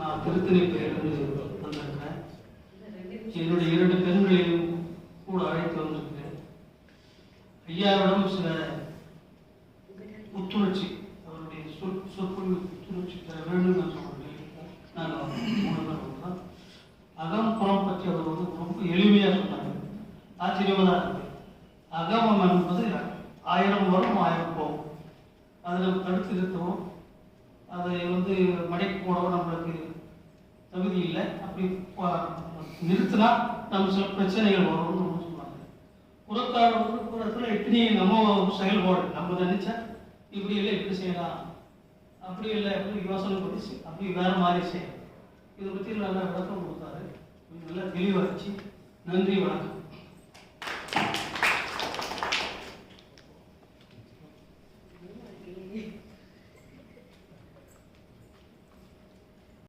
நான் திருத்தணி பெயர்ந்து வந்திருக்கிறேன். என்னுடைய 2 பெண்களையும் கூட அழைத்து வந்திருக்கிறேன். ஐயாவிடம் சில புத்துணர்ச்சி, அவருடைய சொற்பொழிவு புத்துணர்ச்சி தர வேண்டும் நான் சொல்றேன். நாங்கள் 3 பேர் வந்தோம். அகம் புறம் பற்றி அவர் வந்து ரொம்ப எளிமையாக சொன்னாங்க. ஆச்சரியமாக தான் இருக்கு. அகமம் என்பது 1000 வரும் 1000 போகும். அதில் தடுத்து நிறுத்தவும் அதை வந்து மடைக்கு போடவும் நம்மளுக்கு தகுதி இல்லை. அப்படி நிறுத்தினா நம்ம சில பிரச்சனைகள் வரும்னு சொன்னாங்க. புறத்தில் எத்தனை நம்ம செயல்பாடு நம்ம நினைச்சா இப்படி இல்லை இப்படி செய்யலாம், அப்படி இல்லை எப்படி யோசனை பண்ணி அப்படி வேற மாதிரி செய்யலாம். இதை பற்றி நல்லா விளக்கம் கொடுத்தாரு. நல்லா தெளிவாச்சு. நன்றி, வணக்கம்.